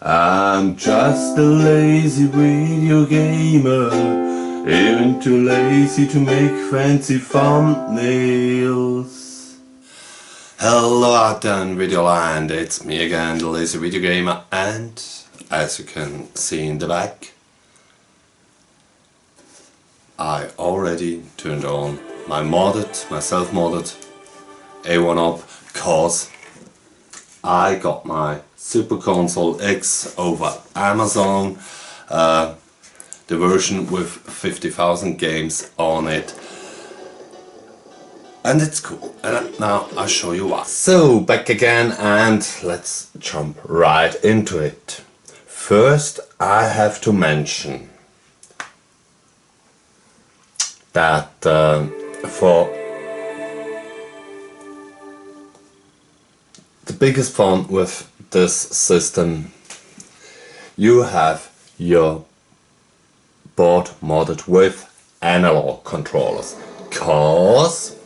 I'm just a lazy video gamer, even too lazy to make fancy thumbnails. Hello out there in Videoland, it's me again, the lazy video gamer, and as you can see in the back, I already turned on my self-modded A1up, cause I got my Super Console X over Amazon, the version with 50,000 games on it, and it's cool. And now I'll show you why. So back again, and let's jump right into it. First I have to mention that for the biggest fun with this system, you have your board modded with analog controllers, cause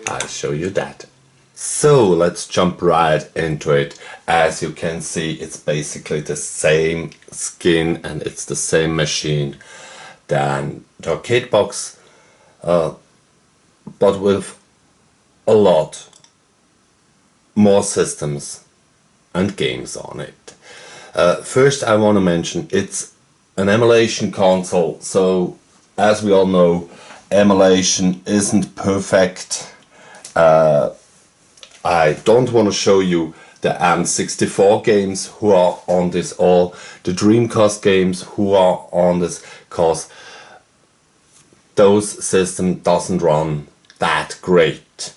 I'll show you that. So let's jump right into it. As you can see, it's basically the same skin and it's the same machine than the arcade box, but with a lot more systems and games on it. First I want to mention it's an emulation console, so as we all know, emulation isn't perfect. I don't want to show you the N64 games who are on this, or the Dreamcast games who are on this, cause those system doesn't run that great.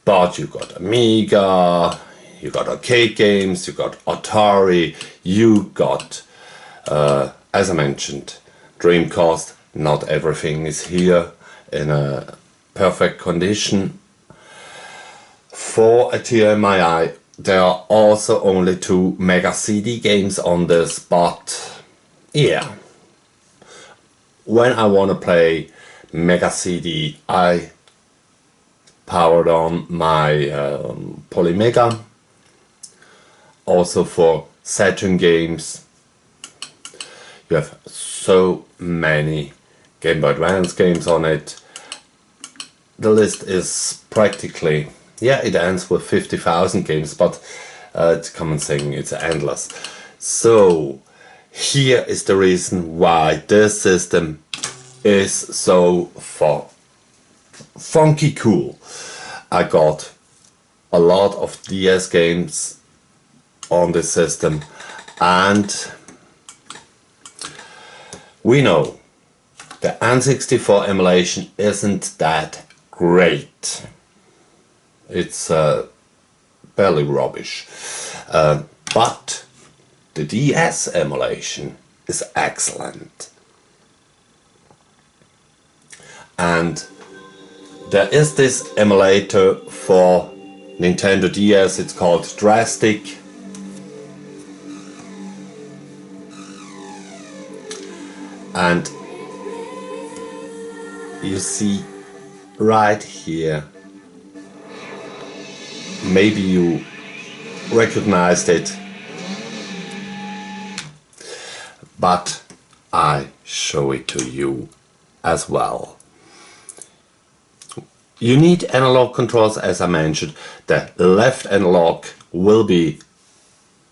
But you got Amiga, you got arcade games, you got Atari, you got, as I mentioned, Dreamcast. Not everything is here in a perfect condition. For a TMI, there are also only 2 Mega CD games on this, but yeah, when I want to play Mega CD, I powered on my Polymega. Also for Saturn games, you have so many Game Boy Advance games on it. The list is practically, yeah, it ends with 50,000 games, but it's common saying it's endless. So here is the reason why this system is so funky cool. I got a lot of DS games on this system, and we know the N64 emulation isn't that great. It's barely rubbish, but the DS emulation is excellent. And there is this emulator for Nintendo DS, it's called Drastic. And you see right here, maybe you recognized it, but I show it to you as well. You need analog controls, as I mentioned. The left analog will be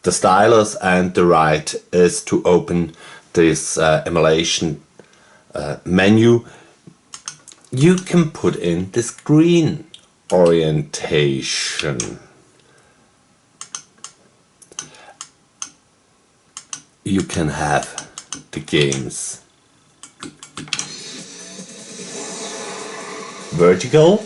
the stylus and the right is to open this emulation menu. You can put in the screen orientation. You can have the games vertical,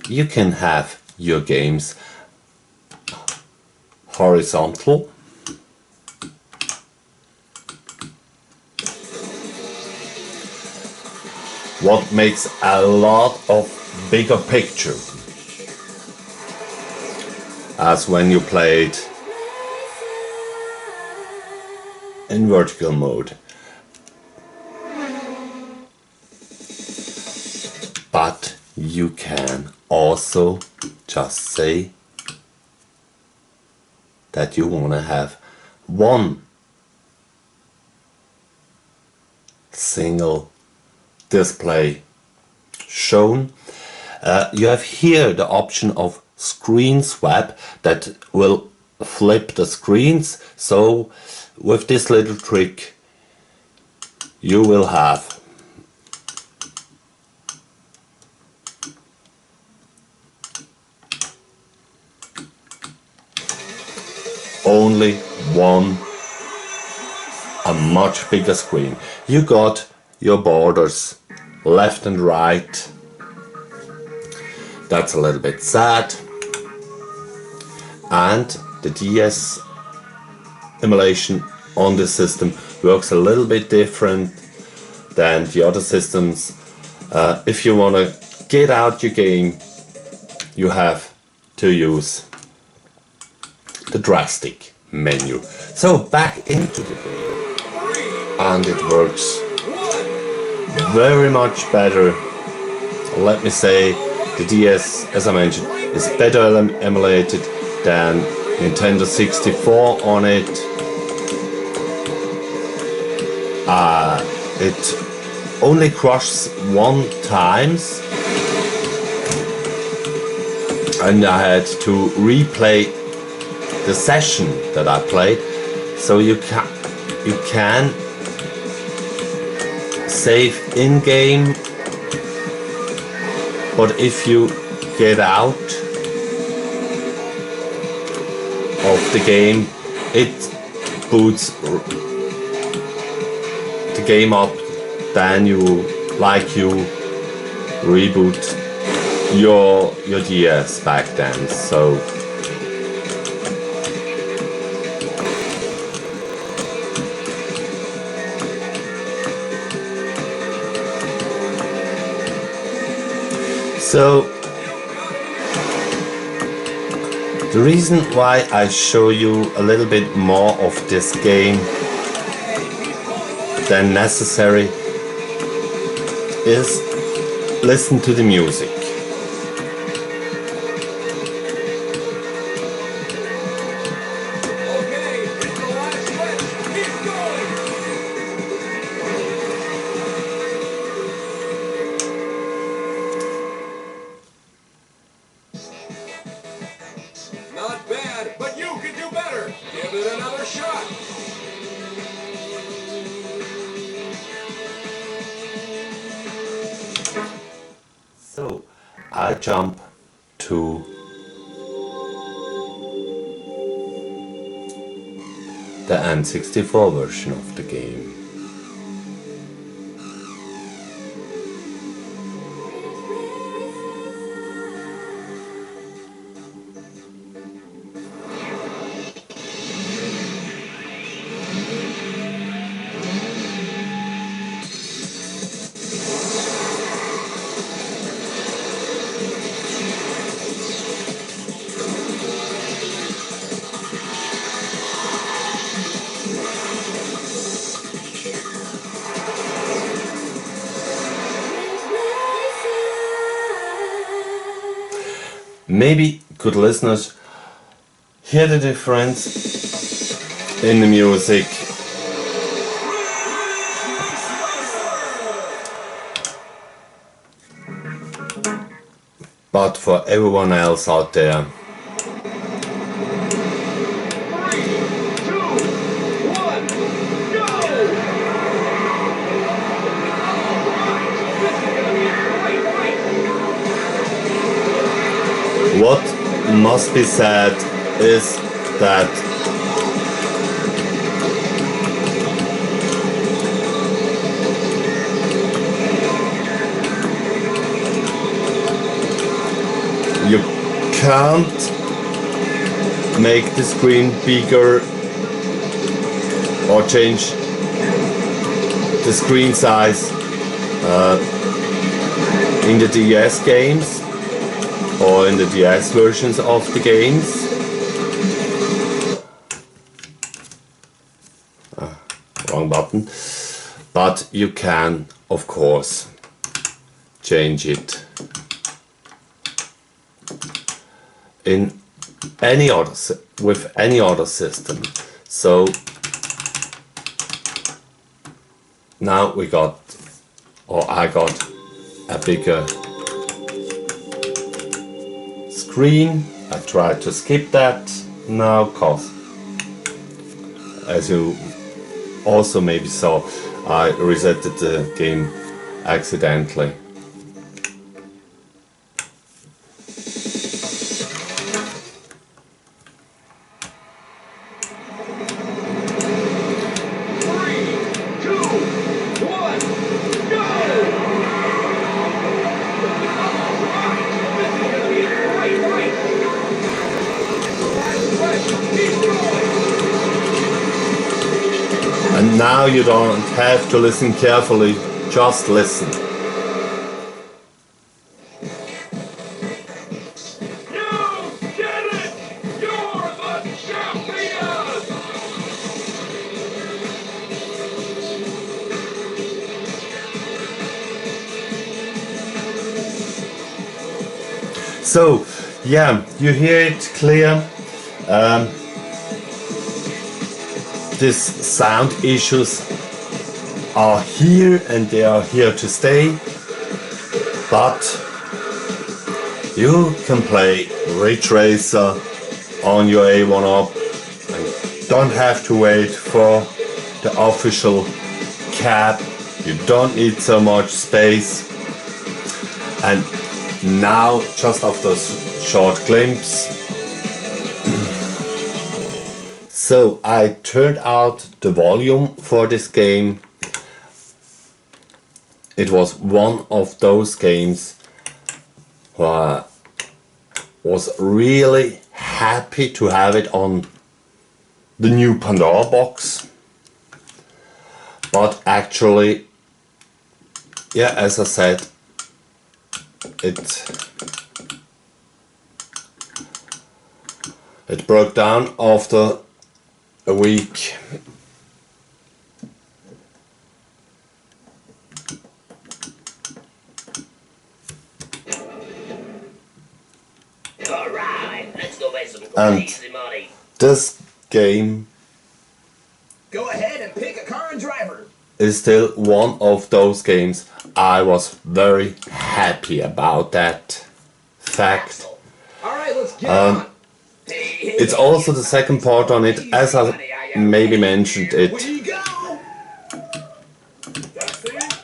you can have your games horizontal, what makes a lot of bigger picture, as when you played in vertical mode. you can also just say that you want to have one single display shown. You have here the option of screen swap that will flip the screens. So with this little trick you will have only one, a much bigger screen. You got your borders left and right. That's a little bit sad. And the DS emulation on this system works a little bit different than the other systems. If you want to get out your game, you have to use the drastic menu. So back into the game, and it works very much better. Let me say, the DS, as I mentioned, is better emulated than Nintendo 64 on it. It only crashes one times, and I had to replay the session that I played. So you can save in game, but if you get out of the game, it boots the game up, then you reboot your DS back then. So the reason why I show you a little bit more of this game than necessary is listen to the music. Not bad, but you can do better. Give it another shot. So I jump to the N64 version of the game. Maybe good listeners hear the difference in the music. But for everyone else out there, what must be said is that you can't make the screen bigger or change the screen size in the DS games or in the DS versions of the games. Wrong button. But you can, of course, change it in any other with any other system. So now we got, or I got, a bigger screen. I tried to skip that now, cause as you also maybe saw, I resetted the game accidentally. And now you don't have to listen carefully, just listen. You did it! You're the champion! So, yeah, you hear it clear. These sound issues are here and they are here to stay, but you can play Ray Tracer on your A1up and don't have to wait for the official cap. You don't need so much space. And now, just after a short glimpse, so I turned out the volume for this game. It was one of those games where I was really happy to have it on the new Pandora box. But actually, yeah, as I said, it broke down after a week. Alright, let's go make some And crazy money. this game Go ahead and pick a car and driver. is still one of those games I was very happy about that fact. All right, let's get on. It's also the second part on it, as I maybe mentioned Here it. we go. That's it?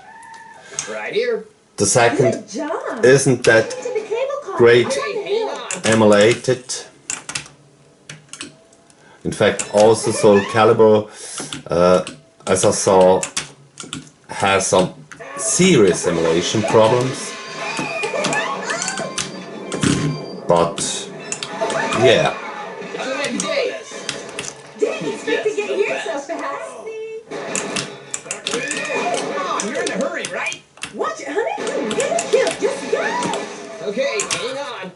Right here. The second Good job. isn't that To the cable car. great Right on the Hang hill. on. emulated. In fact, also Soul Calibur, as I saw, has some serious emulation problems. But yeah, Have a good day. Didn't expect to get here so fast. Come on, you're in a hurry, right? Watch it, honey. You're getting killed. Just go. Okay, hang on.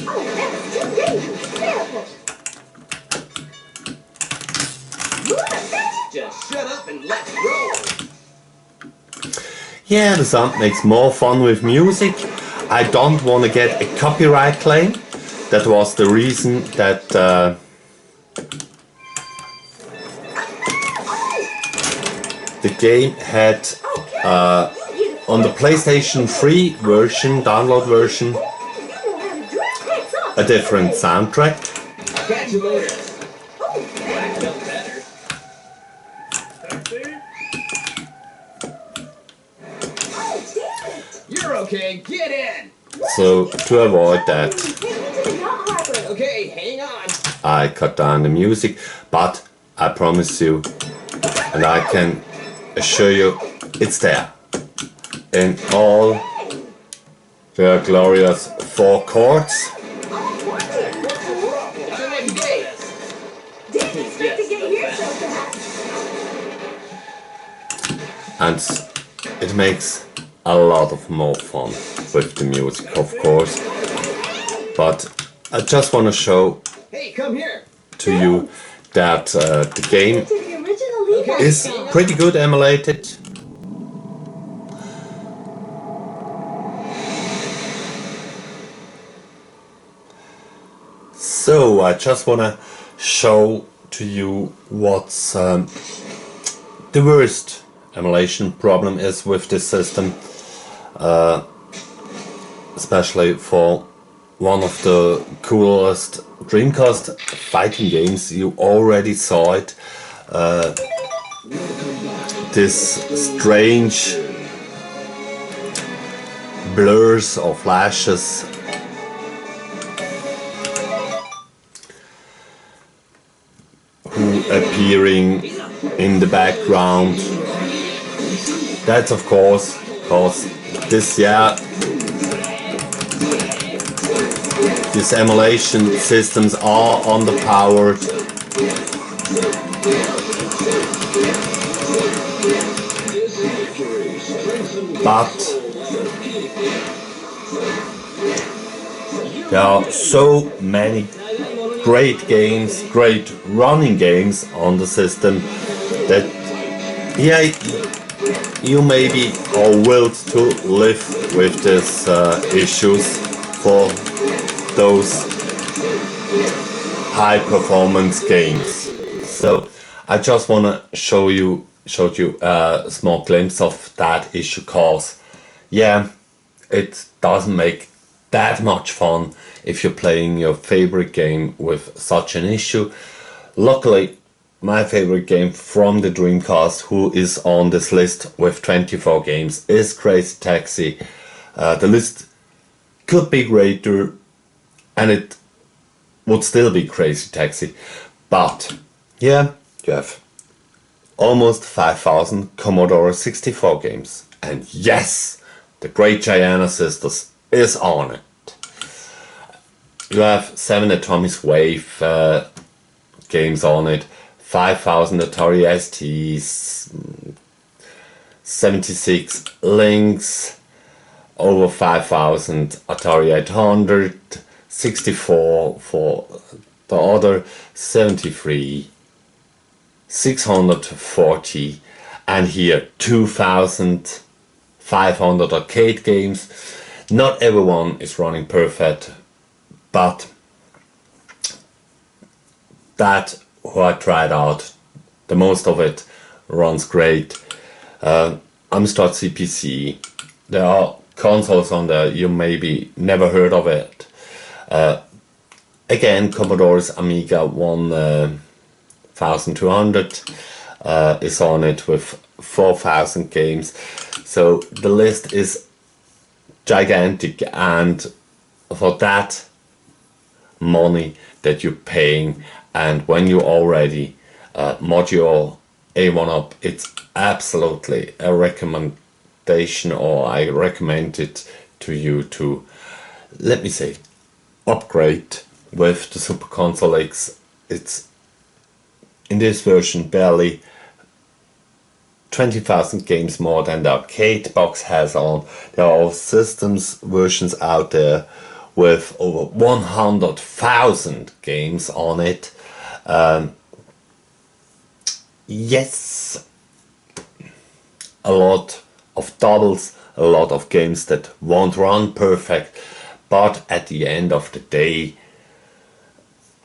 Oh, that's too dangerous. Careful. Just shut up and let's roll. yeah, the sound makes more fun with music. I don't want to get a copyright claim. That was the reason that the game had on the PlayStation 3 version, download version, a different soundtrack. I'll catch you later. That felt better. That's it? You're okay. Get in. So to avoid that, Okay, hang on. I cut down the music, but I promise you, and I can assure you, it's there in all their glorious 4 chords. Have a good day. Didn't expect to get here so fast. And it makes a lot of more fun with the music, of course. But I just want to show Hey, come here. to you that the game To the original Levi is song. pretty good emulated. So I just wanna show to you what's the worst emulation problem is with this system, especially for one of the coolest Dreamcast fighting games. You already saw it. This strange blurs or flashes who appearing in the background. That's of course because this, yeah, these emulation systems are underpowered. But there are so many great games, great running games on the system that, yeah, you maybe are willed to live with these issues for those high performance games. So I just want to showed you a small glimpse of that issue, cause yeah, it doesn't make that much fun if you're playing your favorite game with such an issue. Luckily, my favorite game from the Dreamcast, who is on this list with 24 games, is Crazy Taxi. The list could be greater and it would still be Crazy Taxi, but yeah, you have almost 5,000 Commodore 64 games, and yes, the Great Giana Sisters is on it. You have 7 Atomic Wave games on it, 5,000 Atari STs, 76 Lynx, over 5,000 Atari 800, 64 for the other, 73, 640, and here 2,500 arcade games. Not everyone is running perfect, but that who I tried out, the most of it runs great. Amstrad CPC, there are consoles on there you maybe never heard of it. Again, Commodore's Amiga 1200 is on it with 4,000 games. So the list is gigantic, and for that money that you're paying, and when you already mod your A1up, it's absolutely a recommendation, or I recommend it to you to, let me say, upgrade with the Super Console X. It's in this version barely 20,000 games more than the arcade box has on. There are systems versions out there with over 100,000 games on it. Yes, a lot of doubles, a lot of games that won't run perfect, but at the end of the day,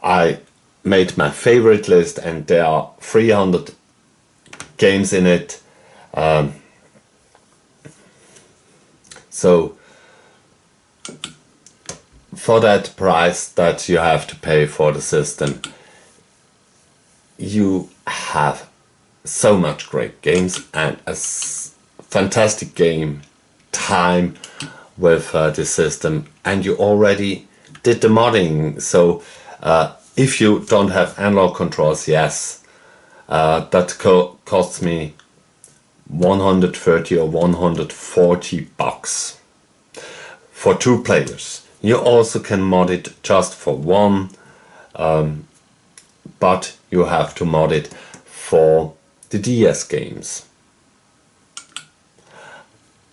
I made my favorite list and there are 300 games in it. So for that price that you have to pay for the system, you have so much great games and a fantastic game time with the system, and you already did the modding. So if you don't have analog controls, yes, that costs me 130 or 140 bucks for 2 players. You also can mod it just for one, but you have to mod it for the DS games.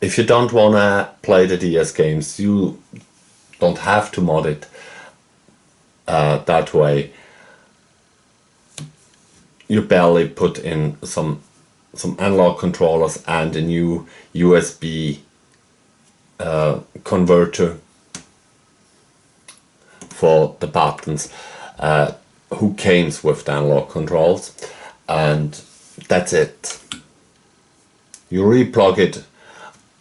If you don't wanna play the DS games, you don't have to mod it that way. You barely put in some analog controllers and a new USB converter for the buttons who came with the analog controls, and that's it. You replug it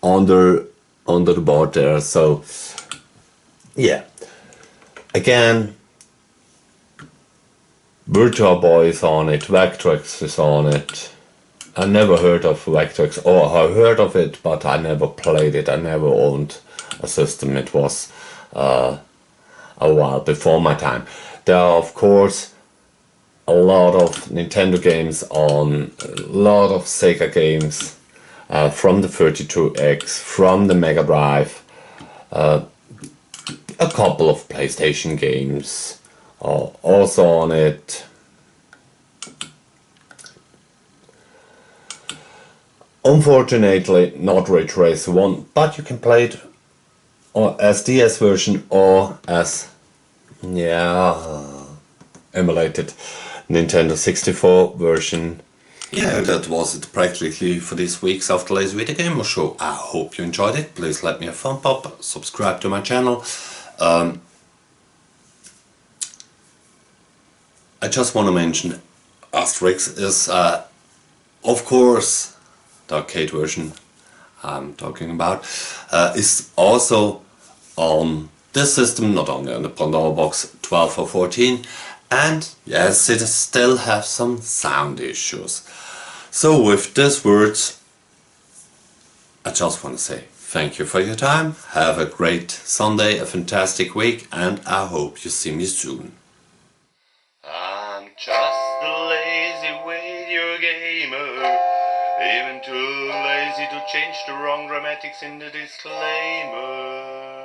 under the board there. So yeah, again, Virtual Boy is on it, Vectrex is on it. I never heard of Vectrex, or I heard of it, but I never played it. I never owned a system. It was a while before my time. There are, of course, a lot of Nintendo games on, a lot of Sega games from the 32X, from the Mega Drive, a couple of PlayStation games also on it. Unfortunately, not Ray Tracer 1, but you can play it as DS version or as, emulated Nintendo 64 version. Yeah, that was it practically for this week's of the Lazy Video Gamer Show. I hope you enjoyed it. Please let me a thumb up, subscribe to my channel. I just want to mention Asterix is, of course, the arcade version I'm talking about, is also on this system, not only on the Pandora Box 12 or 14, and yes, it still has some sound issues. So with these words, I just want to say thank you for your time, have a great Sunday, a fantastic week, and I hope you see me soon. I'm just a lazy video gamer, even too lazy to change the wrong dramatics in the disclaimer.